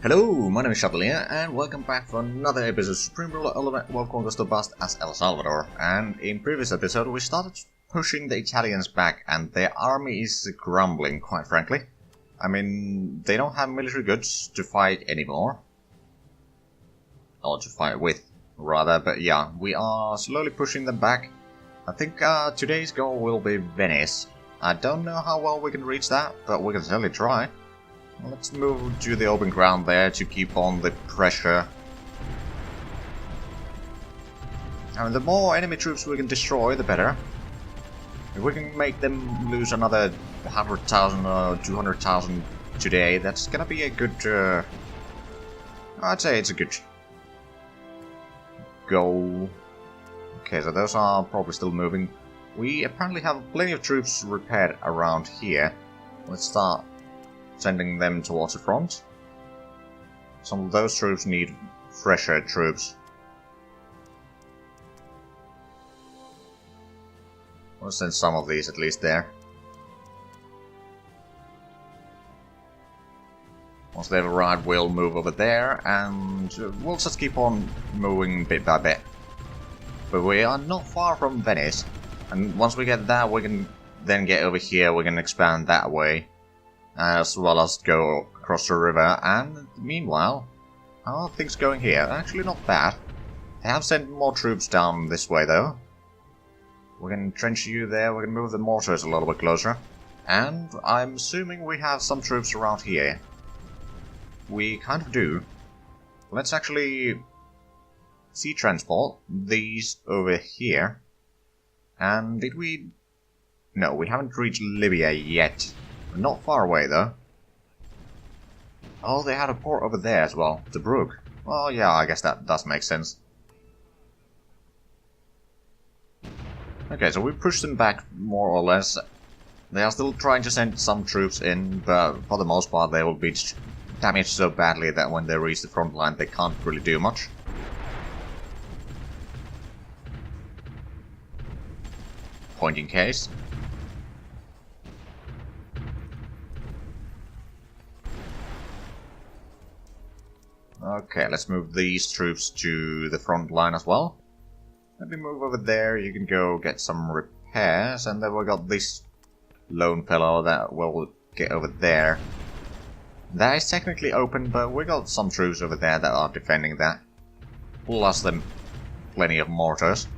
Hello, my name is Zhatelier, and welcome back for another episode of Supreme Ruler Ultimate World Conquest or Bust as El Salvador. And in previous episode we started pushing the Italians back, and their army is crumbling, quite frankly. I mean, they don't have military goods to fight anymore. Or to fight with, rather, but yeah, we are slowly pushing them back. I think today's goal will be Venice. I don't know how well we can reach that, but we can certainly try. Let's move to the open ground there to keep on the pressure. I mean, the more enemy troops we can destroy, the better. If we can make them lose another 100,000 or 200,000 today, that's gonna be a good... I'd say it's a good goal. Okay, so those are probably still moving. We apparently have plenty of troops repaired around here. Let's start sending them towards the front. Some of those troops need fresher troops. We'll send some of these at least there. Once they've arrived, we'll move over there, and we'll just keep on moving bit by bit. But we are not far from Venice, and once we get that, we can then get over here, we can expand that way, as well as go across the river. And meanwhile, how are things going here? Actually not bad. They have sent more troops down this way though. We can entrench you there, we can move the mortars a little bit closer. And I'm assuming we have some troops around here. We kind of do. Let's actually sea transport these over here. And did we... No, we haven't reached Libya yet. We're not far away though. Oh, they had a port over there as well, the Brook. Well, yeah, I guess that does make sense. Okay, so we pushed them back more or less. They are still trying to send some troops in, but for the most part they will be damaged so badly that when they reach the front line they can't really do much. Point in case. Okay, let's move these troops to the front line as well. Let me move over there, you can go get some repairs, and then we got this lone fellow that will get over there. That is technically open, but we got some troops over there that are defending that. Plus them plenty of mortars.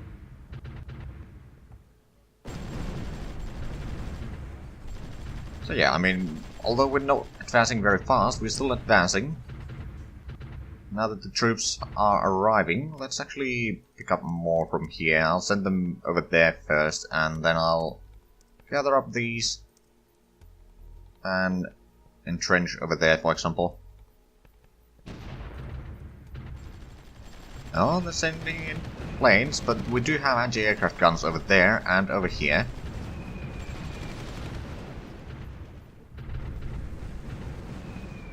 So yeah, I mean, although we're not advancing very fast, we're still advancing. Now that the troops are arriving, let's actually pick up more from here. I'll send them over there first, and then I'll gather up these and entrench over there, for example. Oh, they're sending in planes, but we do have anti-aircraft guns over there and over here.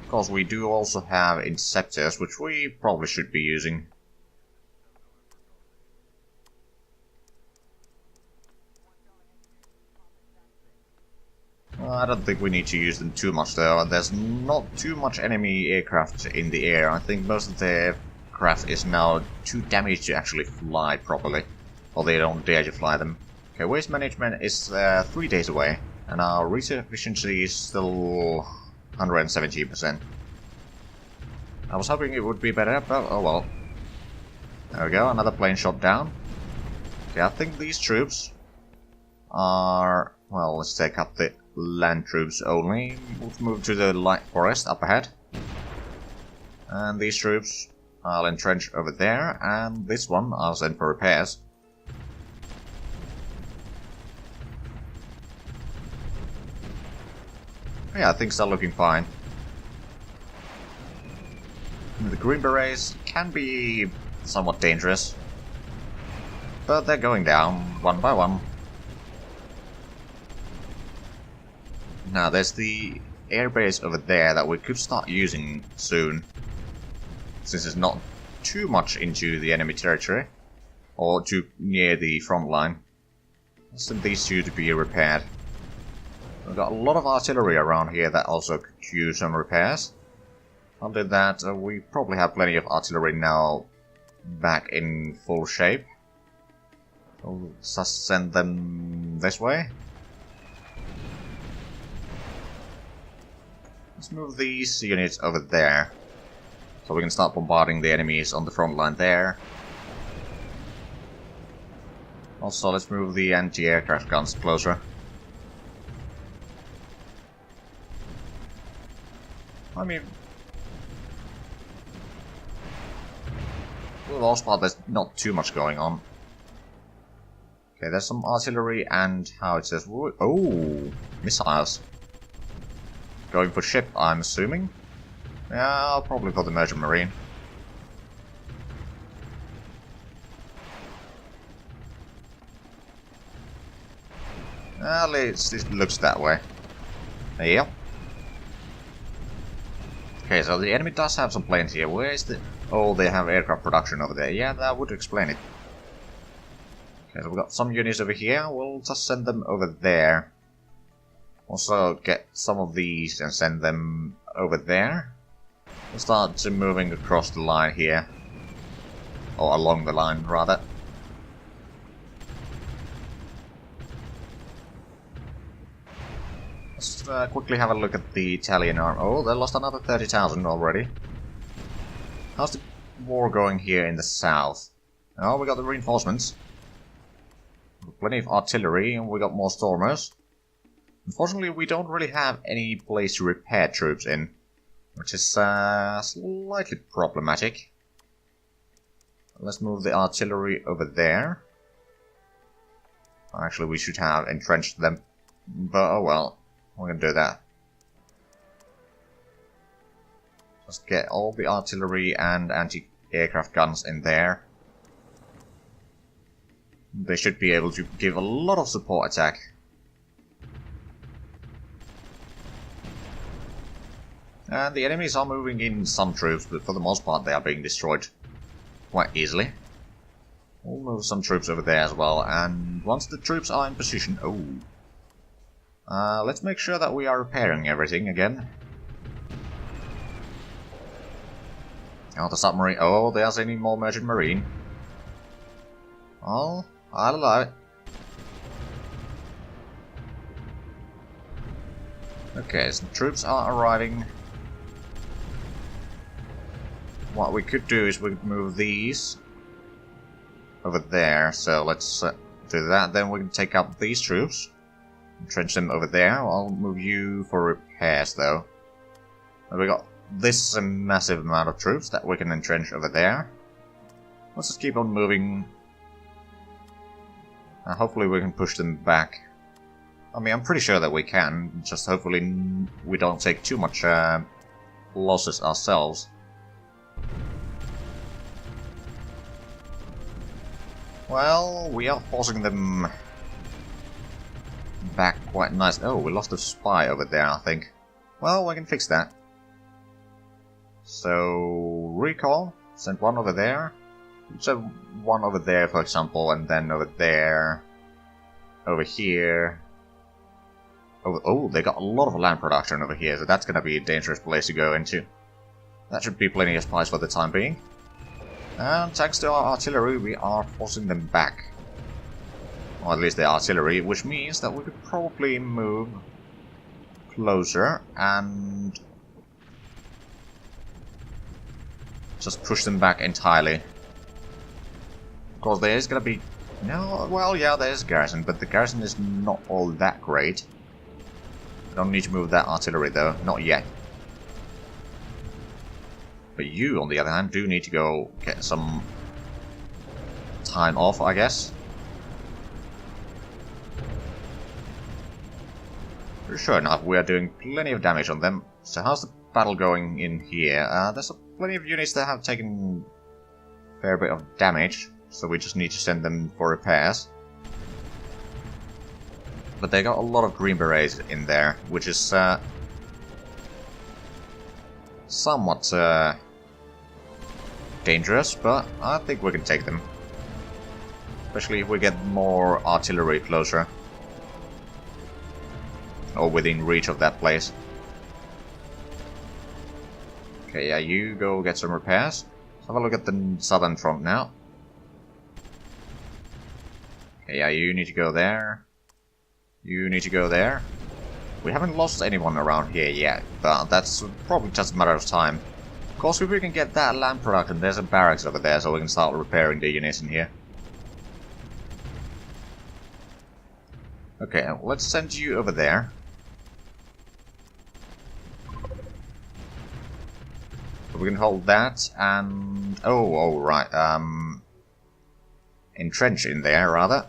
Of course, we do also have interceptors, which we probably should be using. Well, I don't think we need to use them too much though. There's not too much enemy aircraft in the air. I think most of the aircraft is now too damaged to actually fly properly. Or they don't dare to fly them. Okay, waste management is 3 days away. And our research efficiency is still 117%. I was hoping it would be better, but oh well. There we go, another plane shot down. Okay, I think these troops are... Well, let's take up the land troops only. We'll move to the light forest up ahead. And these troops I'll entrench over there, and this one I'll send for repairs. Yeah, things are looking fine. The Green Berets can be somewhat dangerous, but they're going down one by one. Now there's the airbase over there that we could start using soon, since it's not too much into the enemy territory, or too near the front line. Let's send these two to be repaired. We've got a lot of artillery around here that also could use some repairs. I'll do that. We probably have plenty of artillery now back in full shape. So just send them this way. Let's move these units over there, so we can start bombarding the enemies on the front line there. Also, let's move the anti-aircraft guns closer. I mean, for the most part, there's not too much going on. Okay, there's some artillery and howitzers. Oh, missiles. Going for ship, I'm assuming. Yeah, I'll probably put the merchant marine. At least it looks that way. Yep. Okay, so the enemy does have some planes here. Where is the... Oh, they have aircraft production over there. Yeah, that would explain it. Okay, so we've got some units over here. We'll just send them over there. Also get some of these and send them over there. We'll start moving across the line here. Or along the line, rather. Let's quickly have a look at the Italian army. Oh, they lost another 30,000 already. How's the war going here in the south? Oh, we got the reinforcements. Plenty of artillery, and we got more stormers. Unfortunately, we don't really have any place to repair troops in, which is slightly problematic. Let's move the artillery over there. Actually, we should have entrenched them, but oh well, we're gonna do that. Just get all the artillery and anti-aircraft guns in there. They should be able to give a lot of support attack. And the enemies are moving in some troops, but for the most part they are being destroyed quite easily. We'll move some troops over there as well, and once the troops are in position... Oh! Let's make sure that we are repairing everything again. Oh, the submarine... Oh, there's any more merchant marine. Oh, I'll allow it. Okay, so the troops are arriving. What we could do is we could move these over there, so let's do that. Then we can take up these troops, entrench them over there. I'll move you for repairs though. And we got this massive amount of troops that we can entrench over there. Let's just keep on moving. Hopefully we can push them back. I mean, I'm pretty sure that we can, just hopefully we don't take too much losses ourselves. Well, we are forcing them back quite nice. Oh, we lost a spy over there, I think. Well, we can fix that. So, recall, send one over there. Send one over there, for example, and then over there, over here. Oh, they got a lot of land production over here, so that's gonna be a dangerous place to go into. That should be plenty of spies for the time being. And thanks to our artillery, we are forcing them back. Or at least the artillery, which means that we could probably move closer and just push them back entirely. Of course, there is gonna be... No, well, yeah, there is a garrison, but the garrison is not all that great. Don't need to move that artillery, though. Not yet. But you, on the other hand, do need to go get some time off, I guess. Sure enough, we are doing plenty of damage on them. So how's the battle going in here? There's plenty of units that have taken a fair bit of damage, so we just need to send them for repairs. But they got a lot of green berets in there, which is somewhat dangerous, but I think we can take them. Especially if we get more artillery closer. Or within reach of that place. Okay, yeah, you go get some repairs. Let's have a look at the southern front now. Okay, yeah, you need to go there. You need to go there. We haven't lost anyone around here yet, but that's probably just a matter of time. Of course, if we can get that land product, and there's a barracks over there, so we can start repairing the units in here. Okay, let's send you over there. So we can hold that, and... Oh, right, entrench in there, rather.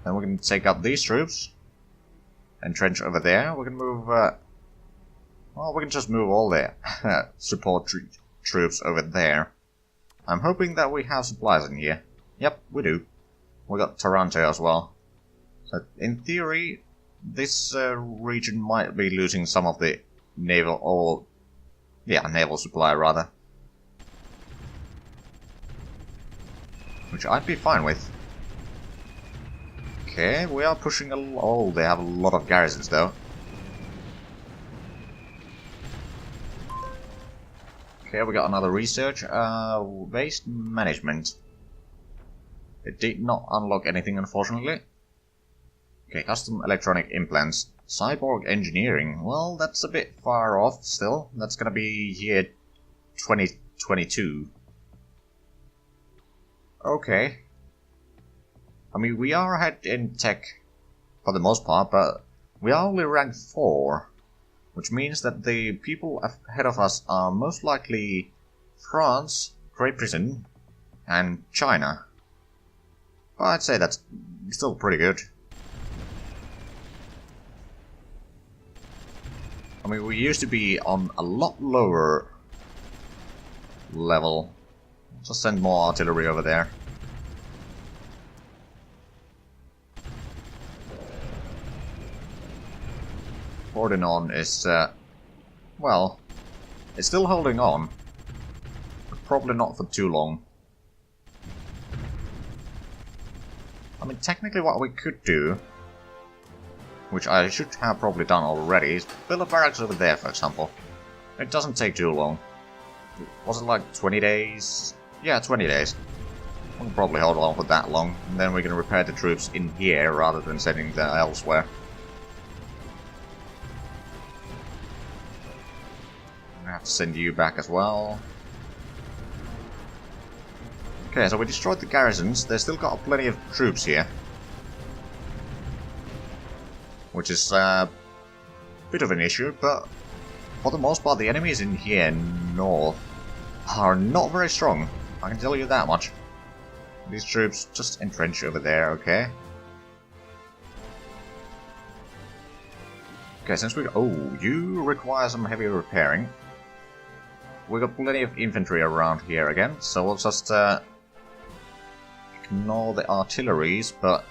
Then we can take out these troops. Entrench over there. We can move, well, we can just move all the support troops over there. I'm hoping that we have supplies in here. Yep, we do. We got Taranto as well. So, in theory, this region might be losing some of the naval, or... yeah, naval supply, rather. Which I'd be fine with. Okay, we are pushing a lot. Oh, they have a lot of garrisons, though. Okay, we got another research. Waste management. It did not unlock anything, unfortunately. Okay, custom electronic implants. Cyborg engineering. Well, that's a bit far off still. That's gonna be here 2022. Okay. I mean, we are ahead in tech for the most part, but we are only ranked 4. Which means that the people ahead of us are most likely France, Great Britain, and China. But I'd say that's still pretty good. I mean, we used to be on a lot lower level. Just send more artillery over there. Pordenone is, well, it's still holding on, but probably not for too long. I mean, technically what we could do, which I should have probably done already, is build a barracks over there, for example. It doesn't take too long. Was it like 20 days? Yeah, 20 days. We can probably hold on for that long, and then we can repair the troops in here rather than sending them elsewhere. I have to send you back as well. Okay, so we destroyed the garrisons. They've still got plenty of troops here. Which is a bit of an issue, but for the most part the enemies in here north are not very strong. I can tell you that much. These troops just entrench over there, okay. Okay, since we... oh, you require some heavy repairing. We got plenty of infantry around here again, so we'll just ignore the artilleries, but...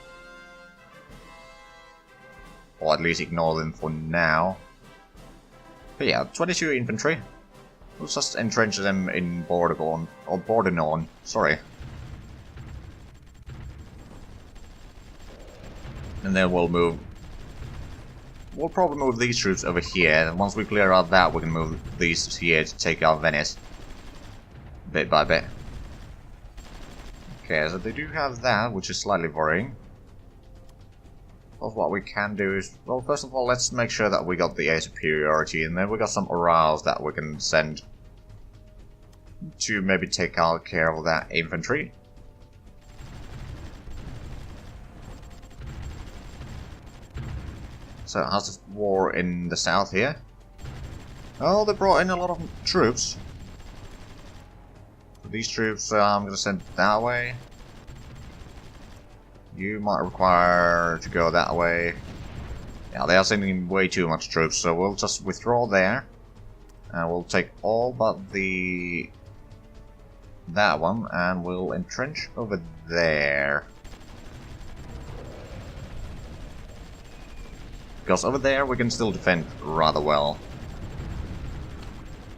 or at least ignore them for now. But yeah, 22 infantry. We'll just entrench them in Bordeaux, or Pordenone, sorry. And then we'll move... we'll probably move these troops over here, and once we clear out that, we can move these here to take out Venice. Bit by bit. Okay, so they do have that, which is slightly worrying. Well, what we can do is, well, first of all, let's make sure that we got the air superiority, and then we got some orals that we can send to maybe take care of that infantry. So, how's this war in the south here? Oh, they brought in a lot of troops. These troops, I'm going to send that way. You might require to go that way. Yeah, they are sending way too much troops, so we'll just withdraw there. And we'll take all but that one, and we'll entrench over there. Because over there we can still defend rather well.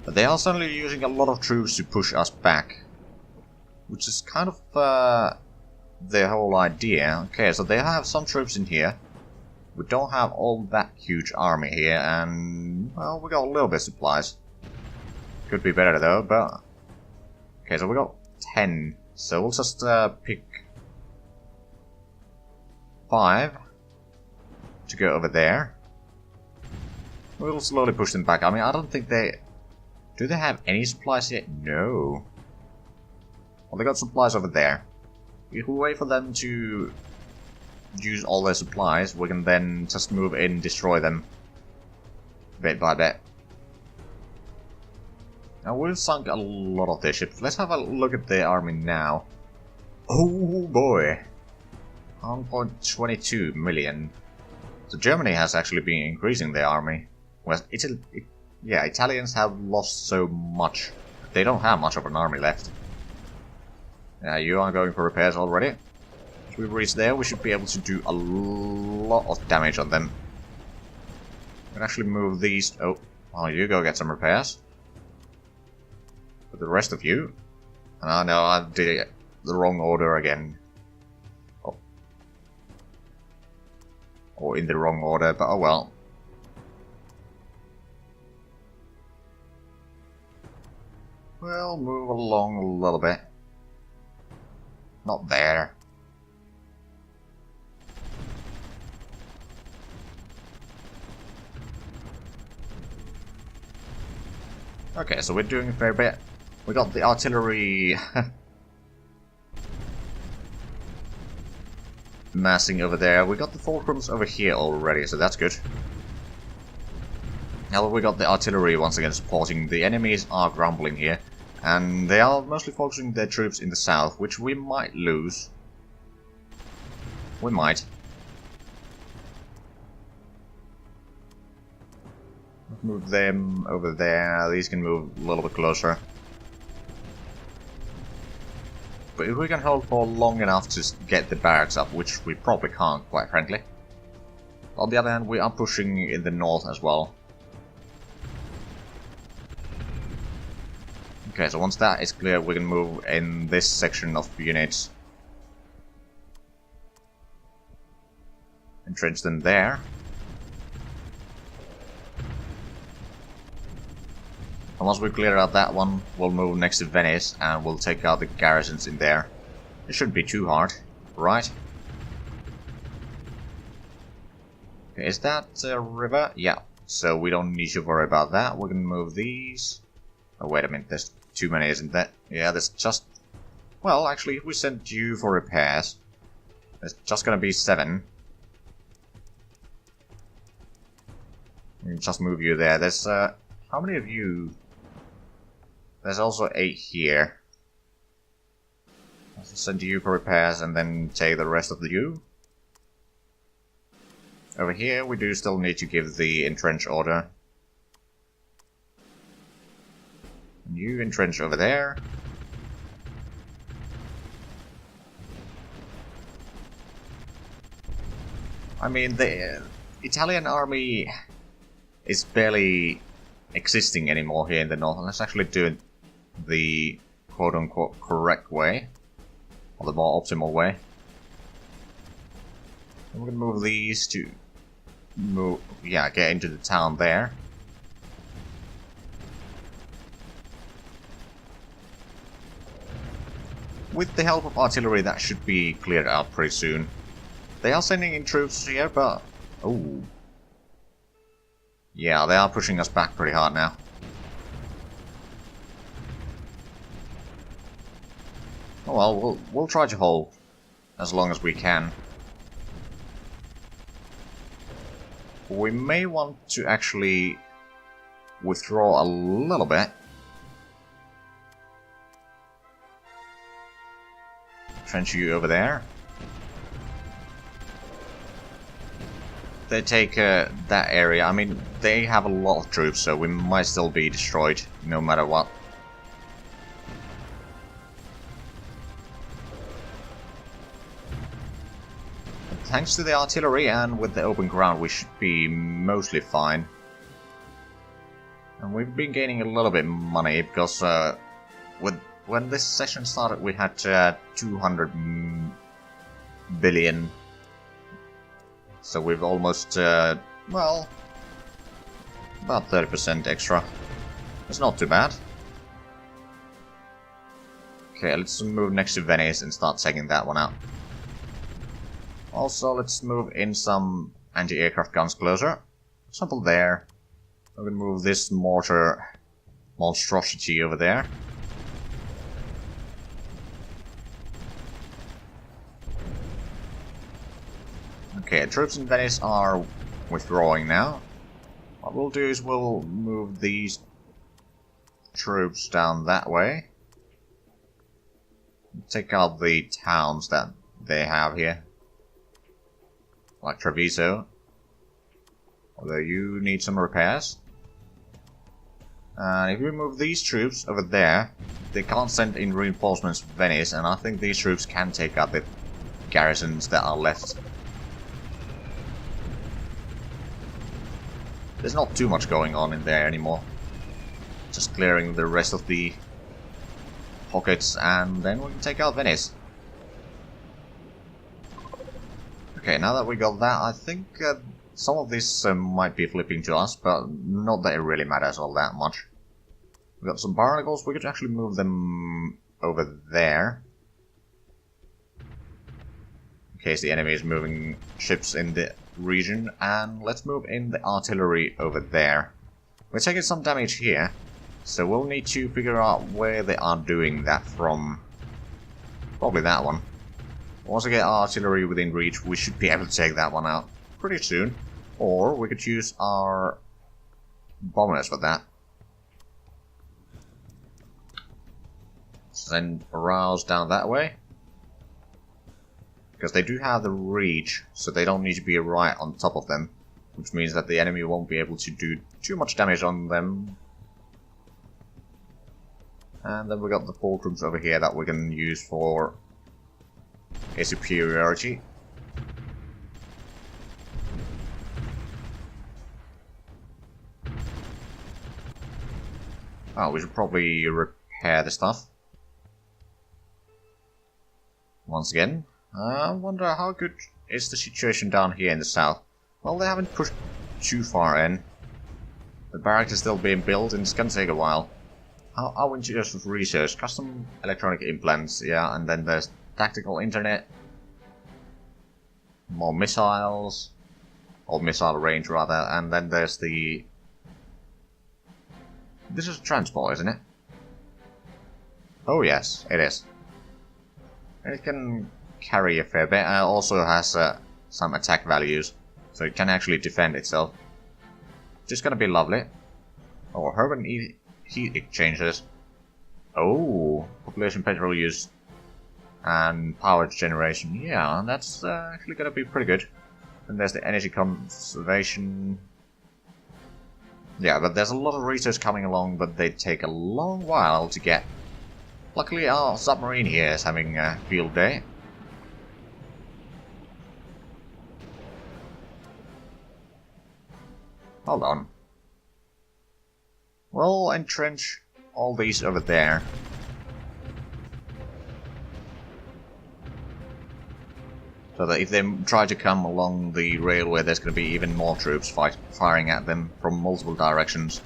But they are suddenly using a lot of troops to push us back. Which is kind of their whole idea. Okay, so they have some troops in here. We don't have all that huge army here, and, well, we got a little bit of supplies. Could be better though, but... Okay, so we got 10, so we'll just pick 5 to go over there. We'll slowly push them back. I mean, I don't think they... Do they have any supplies yet? No. Well, they got supplies over there. If we wait for them to use all their supplies, we can then just move in and destroy them bit by bit. Now, we've sunk a lot of their ships. Let's have a look at their army now. Oh boy! 1.22 million. So Germany has actually been increasing their army. Whereas Italians have lost so much. They don't have much of an army left. Yeah, you are going for repairs already. If we reach there, we should be able to do a lot of damage on them. We can actually move these... Oh, well, you go get some repairs. But the rest of you... Oh no, I did the wrong order again. Oh. Or in the wrong order, but oh well. We'll move along a little bit. Not there. Okay, so we're doing a fair bit. We got the artillery massing over there. We got the fulcrums over here already, so that's good. Now we got the artillery once again supporting. The enemies are grumbling here, and they are mostly focusing their troops in the south, which we might lose. We might. Move them over there. These can move a little bit closer. But if we can hold for long enough to get the barracks up, which we probably can't, quite frankly. On the other hand, we are pushing in the north as well. Okay, so once that is clear, we can move in this section of units. Entrench them there. And once we clear out that one, we'll move next to Venice and we'll take out the garrisons in there. It shouldn't be too hard, right? Okay, is that a river? Yeah, so we don't need to worry about that. We can move these. Oh, wait a minute, there's too many, isn't there? Yeah, there's just... Well, actually, if we send you for repairs, there's just gonna be 7. We can just move you there. There's, how many of you... There's also 8 here. I'll send you for repairs and then take the rest of you. Over here we do still need to give the entrench order. And you entrench over there. I mean, the Italian army is barely existing anymore here in the north. Let's actually do it the quote-unquote correct way, or the more optimal way. And we're gonna move these to move, yeah, get into the town there. With the help of artillery, that should be cleared out pretty soon. They are sending in troops here, but oh, yeah, they are pushing us back pretty hard now. Oh well, we'll try to hold as long as we can. We may want to actually withdraw a little bit. Trench you over there. They take that area. I mean, they have a lot of troops, so we might still be destroyed no matter what. Thanks to the artillery and with the open ground, we should be mostly fine. And we've been gaining a little bit of money because when this session started, we had 200 billion. So we've almost, well, about 30% extra. It's not too bad. Okay, let's move next to Venice and start taking that one out. Also, let's move in some anti-aircraft guns closer. For example, there. I'm gonna move this mortar monstrosity over there. Okay, troops in Venice are withdrawing now. What we'll do is we'll move these troops down that way. Take out the towns that they have here. Like Treviso. Although you need some repairs. And if we move these troops over there, they can't send in reinforcements to Venice, and I think these troops can take out the garrisons that are left. There's not too much going on in there anymore. Just clearing the rest of the pockets, and then we can take out Venice. Okay, now that we got that, I think some of this might be flipping to us, but not that it really matters all that much. We got some barnacles, we could actually move them over there. In case the enemy is moving ships in the region, and let's move in the artillery over there. We're taking some damage here, so we'll need to figure out where they are doing that from. Probably that one. Once we get artillery within reach, we should be able to take that one out pretty soon. Or we could use our bombers for that. Send rouse down that way. Because they do have the reach, so they don't need to be right on top of them. Which means that the enemy won't be able to do too much damage on them. And then we got the fulcrums over here that we can use for a superiority. Oh, we should probably repair the stuff. Once again. I wonder how good is the situation down here in the south. Well, they haven't pushed too far in. The barracks is still being built and it's gonna take a while. How are we just with research? Custom electronic implants, yeah, and then there's tactical internet. More missiles. Or missile range rather, and then there's the... This is a transport, isn't it? Oh yes, it is. It can carry a fair bit, and it also has some attack values, so it can actually defend itself. Just gonna be lovely. Oh, urban heat exchangers. Oh, population petrol use and power generation. Yeah, that's actually gonna be pretty good. And there's the energy conservation. Yeah, but there's a lot of research coming along, but they take a long while to get. Luckily, our submarine here is having a field day. Hold on. We'll entrench all these over there. So that if they try to come along the railway, there's going to be even more troops firing at them from multiple directions.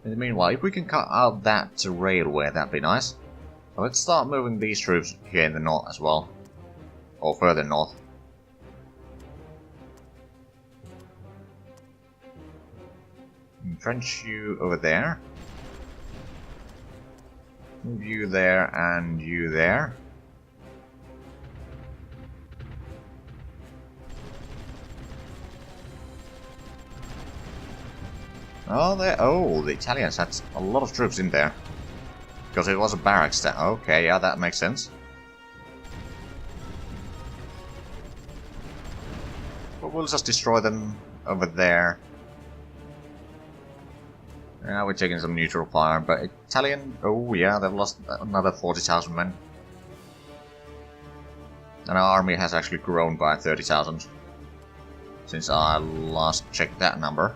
In the meanwhile, if we can cut out that railway, that'd be nice. So let's start moving these troops here in the north as well. Or further north. Entrench you over there. Move you there and you there. Oh, the Italians had a lot of troops in there. Because it was a barracks there. Okay, yeah, that makes sense. But we'll just destroy them over there. Now we're taking some neutral fire, but Italian... Oh yeah, they've lost another 40,000 men. And our army has actually grown by 30,000. Since I last checked that number.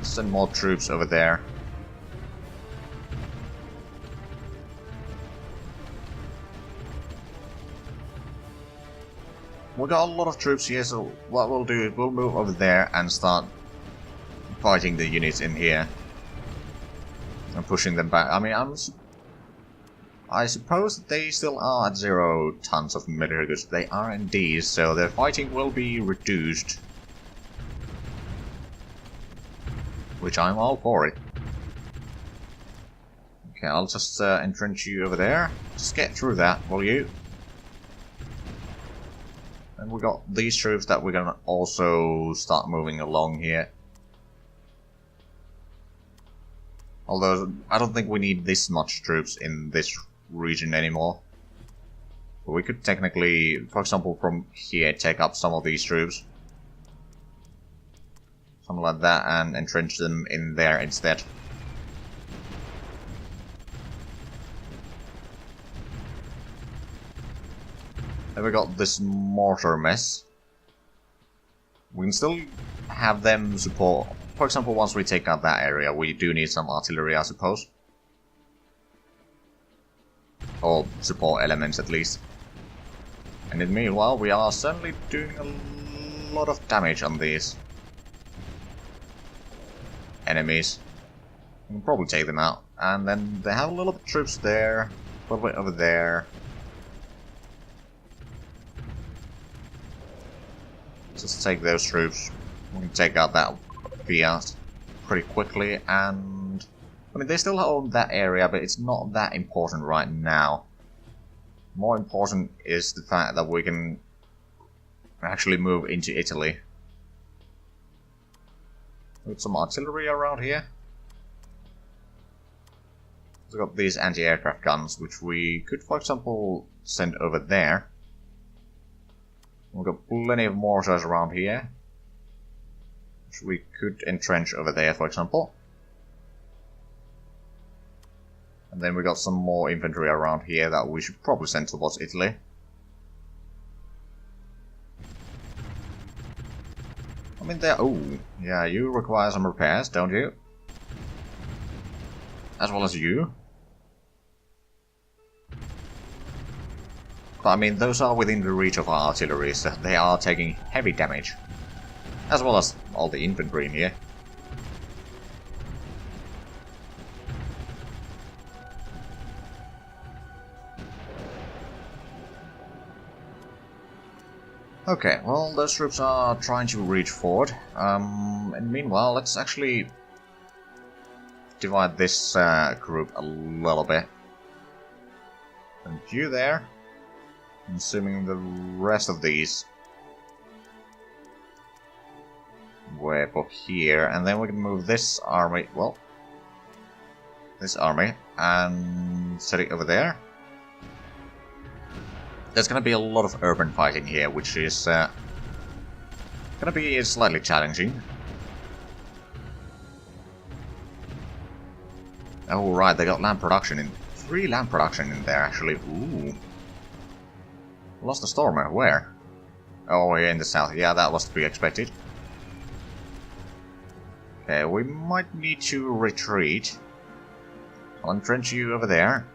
Send more troops over there. we got a lot of troops here, so what we'll do is we'll move over there and start fighting the units in here. And pushing them back. I mean, I suppose they still are at 0 tons of military goods. They are indeed, so their fighting will be reduced. Which I'm all for it. Okay, I'll just entrench you over there. Just get through that, will you? And we got these troops that we're gonna also start moving along here. Although, I don't think we need this much troops in this region anymore. But we could technically, for example, from here, take up some of these troops. Something like that, and entrench them in there instead. Then we got this mortar mess. We can still have them support. For example, once we take out that area, we do need some artillery, I suppose. Or support elements, at least. And in the meanwhile, we are certainly doing a lot of damage on these enemies. We can probably take them out. And then they have a little bit of troops there, a little bit over there. Just take those troops. We can take out that Fiat pretty quickly, and I mean, they still own that area, but it's not that important right now. More important is the fact that we can actually move into Italy. With some artillery around here. We've got these anti-aircraft guns, which we could, for example, send over there. We've got plenty of mortars around here, which we could entrench over there, for example. And then we got some more infantry around here that we should probably send towards Italy. I mean, they're... oh, yeah, you require some repairs, don't you? As well as you. But I mean, those are within the reach of our artillery, so they are taking heavy damage. As well as all the infantry in here. Okay, well, those troops are trying to reach forward. And meanwhile, let's actually divide this group a little bit. And you there. I'm assuming the rest of these way up here, and then we can move this army, well, this army, and set it over there. There's gonna be a lot of urban fighting here, which is gonna be slightly challenging. Oh right, they got land production in 3 land production in there actually. Ooh. Lost the stormer, where? Oh, here in the south. Yeah, that was to be expected. Okay, we might need to retreat. I'll entrench you over there.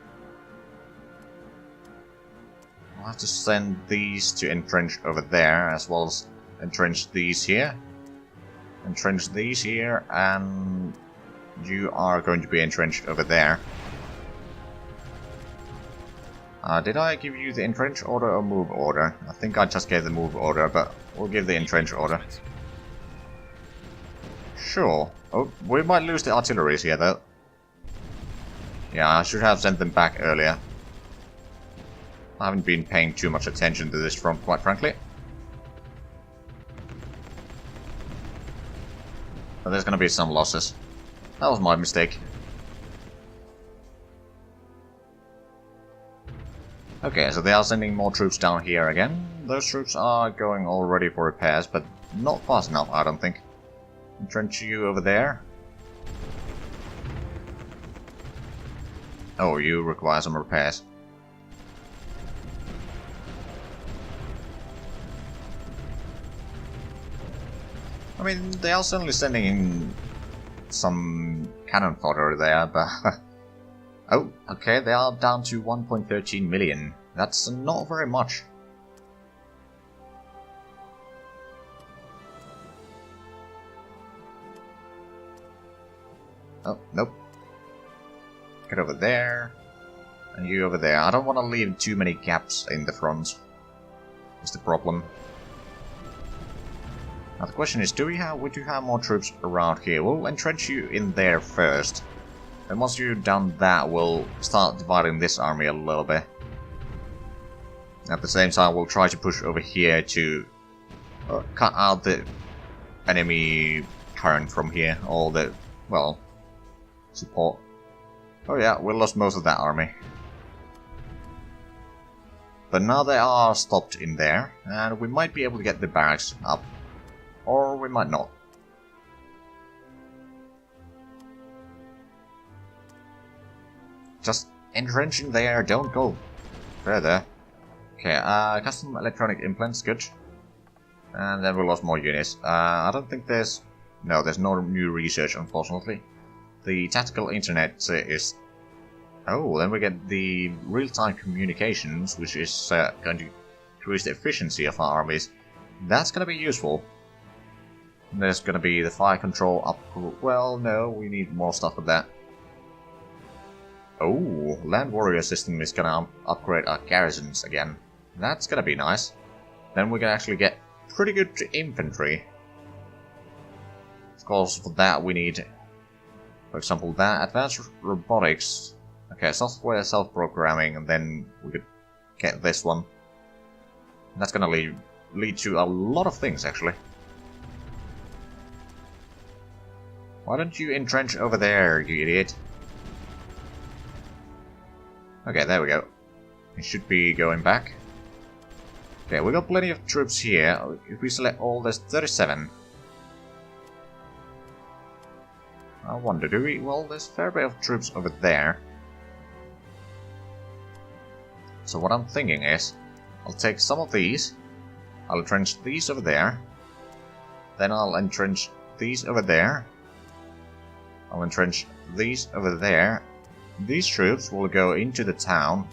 I'll have to send these to entrench over there, as well as entrench these here. Entrench these here, and you are going to be entrenched over there. Did I give you the entrench order or move order? I think I just gave the move order, but we'll give the entrench order. Sure. Oh, we might lose the artilleries here, though. Yeah, I should have sent them back earlier. I haven't been paying too much attention to this front, quite frankly. But there's gonna be some losses. That was my mistake. Okay, so they are sending more troops down here again. Those troops are going already for repairs, but not fast enough, I don't think. Entrench you over there. Oh, you require some repairs. I mean, they are certainly sending in some cannon fodder there, but... oh, okay, they are down to 1.13 million. That's not very much. Oh, nope. Get over there. And you over there. I don't want to leave too many gaps in the front. That's the problem. Now the question is, would you have more troops around here? We'll entrench you in there first. And once you've done that, we'll start dividing this army a little bit. At the same time, we'll try to push over here to cut out the enemy current from here. All the, well, support. Oh yeah, we lost most of that army. But now they are stopped in there, and we might be able to get the barracks up. Or we might not. Just entrenching there, don't go further. Okay, custom electronic implants, good. And then we lost more units. I don't think there's no new research, unfortunately. The tactical internet is... Oh, then we get the real-time communications, which is going to increase the efficiency of our armies. That's going to be useful. There's going to be the fire control up... Well, no, we need more stuff for that. Oh, Land Warrior system is going to upgrade our garrisons again. That's going to be nice. Then we can actually get pretty good infantry. Of course, for that we need, for example, that advanced robotics. Okay, software self-programming, and then we could get this one. That's going to lead to a lot of things, actually. Why don't you entrench over there, you idiot? Okay, there we go. It should be going back. Okay, we got plenty of troops here. If we select all, there's 37. I wonder, do we? Well, there's a fair bit of troops over there. So what I'm thinking is, I'll take some of these. I'll entrench these over there. Then I'll entrench these over there. I'll entrench these over there. These troops will go into the town.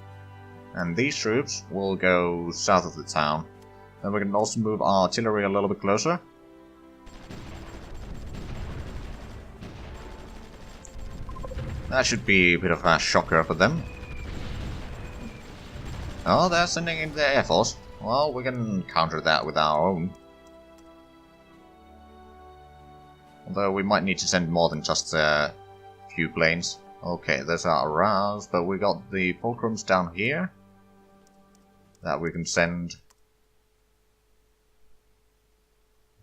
And these troops will go south of the town. Then we can also move our artillery a little bit closer. That should be a bit of a shocker for them. Oh, they're sending in their air force. Well, we can counter that with our own. Although we might need to send more than just a few planes. Okay, those are aroused, but we got the fulcrums down here that we can send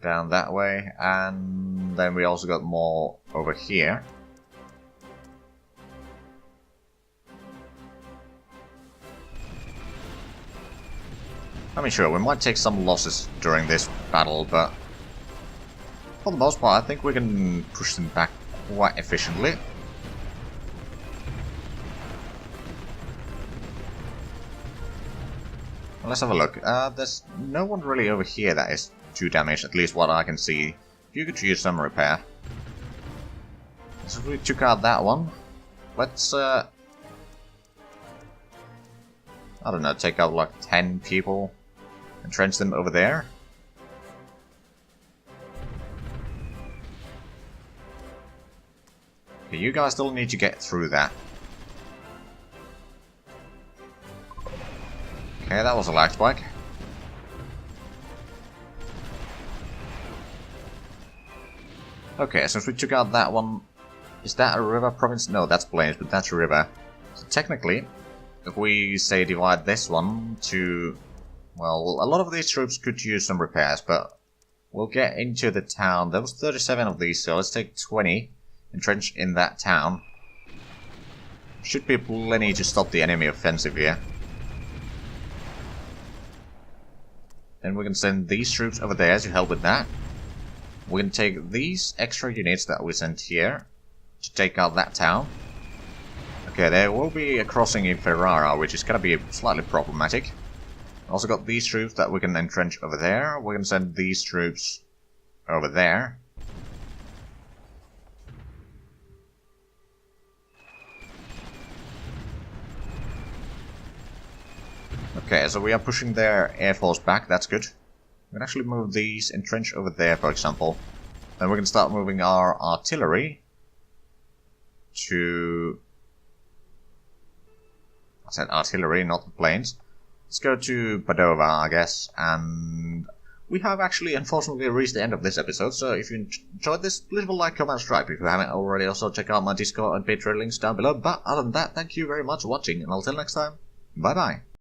down that way, and then we also got more over here. I mean, sure, we might take some losses during this battle, but for the most part, I think we can push them back quite efficiently. Let's have a look. There's no one really over here that is too damaged, at least what I can see. You could use some repair. So if we took out that one, let's, I don't know, take out like 10 people, entrench them over there. Okay, you guys still need to get through that. Okay, that was a lag spike. Okay, since we took out that one, is that a river province? No, that's plains, but that's a river. So technically, if we say divide this one to, well, a lot of these troops could use some repairs, but we'll get into the town. There was 37 of these, so let's take 20, entrench in that town. Should be plenty to stop the enemy offensive here. Then we can send these troops over there to help with that. We can take these extra units that we sent here to take out that town. Okay, there will be a crossing in Ferrara, which is going to be slightly problematic. Also got these troops that we can entrench over there. We can send these troops over there. Okay, so we are pushing their air force back, that's good. We can actually move these, entrench over there, for example. Then we can start moving our artillery to... I said artillery, not the planes. Let's go to Padova, I guess, and we have actually unfortunately reached the end of this episode, so if you enjoyed this, please like, comment, subscribe. If you haven't already, also check out my Discord and Patreon links down below. But other than that, thank you very much for watching, and until next time, bye bye.